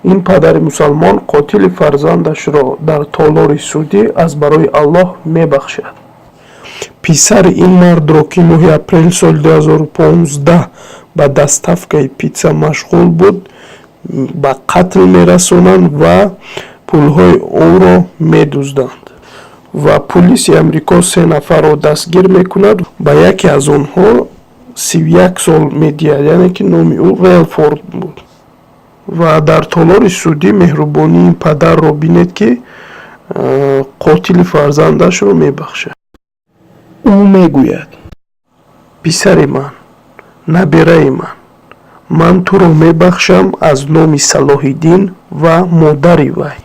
ин падари мусалмон қотили фарзандашро дар толори судӣ аз барои Аллоҳ мебахшад. писари ин мардро ки 9 апрел соли 2015 ба доставкаи питса машғул буд ба қатл мерасонанд ва пулҳои ӯро медузданд ва полисии амрико 3 нафарро дастгир мекунад. Ба яке аз онҳо 31 сол медиҳад, яъне ки номи ӯ Велфорд буд. ва дар толори судӣ меҳрубонии ин падарро бинед ки қотили фарзандашро мебахшад. ӯ мегӯяд: писари ман, набираи ман туро мебахшам аз номи Салоҳиддин ва модари вай.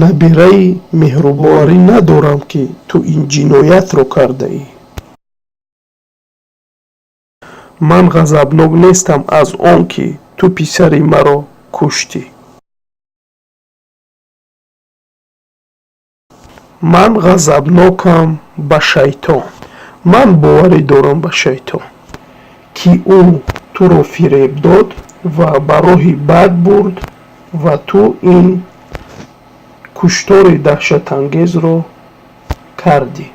набираи меҳрубоварӣ надорам ки ту ин ҷиноятро кардаӣ. ман ғазабнок нестам аз он ки ту писари маро куштӣ. ман ғазабнокам ба шайтон. ман боварӣ дорам ба шайтон ки ӯ туро фиреб дод ва ба роҳи бад бурд ва ту ин куштори даҳшатангезро кардӣ.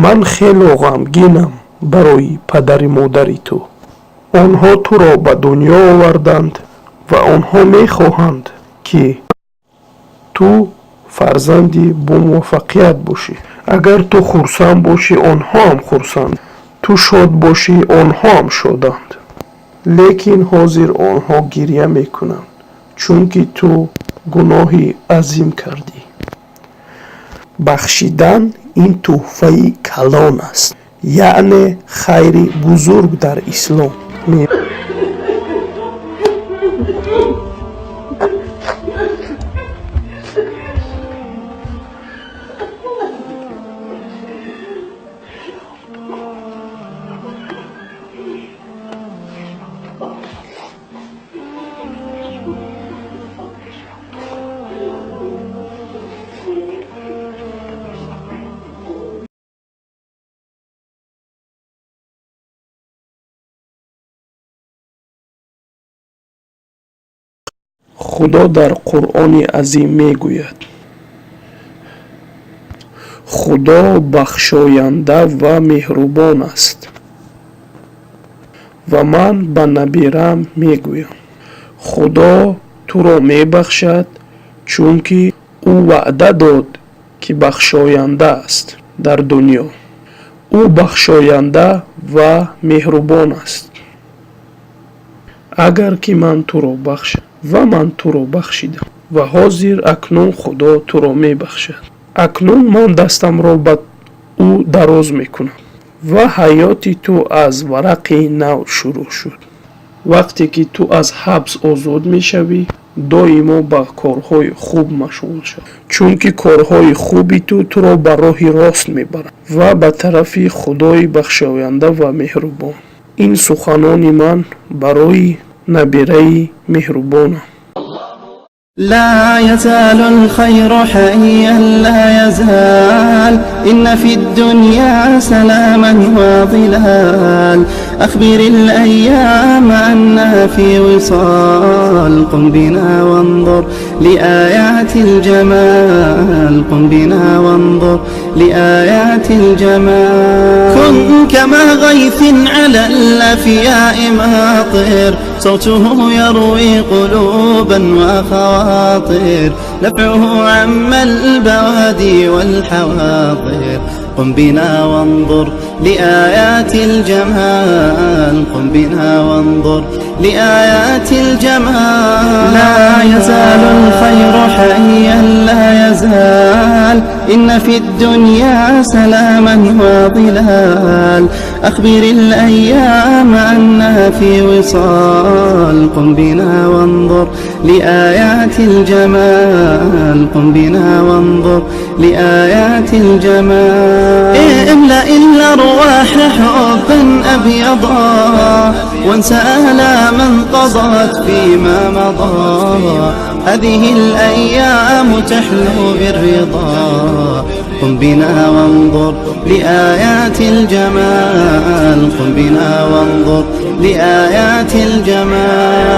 ман хело ғамгинам барои падари модари ту. онҳо туро ба дунё оварданд ва онҳо мехоҳанд ки ту фарзанди бомуваффақият бошӣ. агар ту хурсанд бошӣ, онҳо ҳам хурсанд. ту шод бошӣ, онҳо ҳам шоданд. лекин ҳозир онҳо гирья мекунанд, чунки ту гуноҳи азим кардӣ. бахшидан ин тӯҳфаи калон аст, яъне хайри бузург дар ислом. худо дар қуръони азим мегӯяд: худо бахшоянда ва меҳрубон аст. ва ман ба набирам мегӯям: худо туро мебахшад, чунки ӯ ваъда дод ки бахшоянда аст дар дунё. ӯ бахшоянда ва меҳрубон аст. агар ки ман туро бахшам ва ман туро бахшидам ва ҳозир акнун худо туро мебахшад. акнун ман дастамро ба ӯ дароз мекунам ва ҳаёти ту аз варақи нав шурӯъ шуд. вақте ки ту аз ҳабс озод мешавӣ, доимо ба корҳои хуб машғул шав, чунки корҳои хуби ту туро ба роҳи рост мебаранд ва ба тарафи худои бахшоянда ва меҳрубон. ин суханони ман барои набираи меҳрубонам. لا يزال الخير حيا لا يزال إن في الدنيا سلاما وظلال أخبر الأيام أنها في وصال قم بنا وانظر لآيات الجمال قم بنا وانظر لآيات الجمال كن كما غيث على الأفياء ماطر صوته يروي قلوبا وخواطر نفعه عم البوادي والحواضر قم بنا وانظر لآيات الجمال قم بنا وانظر لآيات الجمال لا يزال الخير حيا لا يزال إن في الدنيا سلاما وظلال أخبر الأيام أنها في وصال قم بنا وانظر لآيات الجمال قم بنا وانظر لآيات الجمال املأ الأرواح حبا أبيضا وانسى آلاما قضت فيما مضى هذه الأيام تحلو بالرضا قم بنا وانظر لآيات الجمال قم بنا وانظر لآيات الجمال.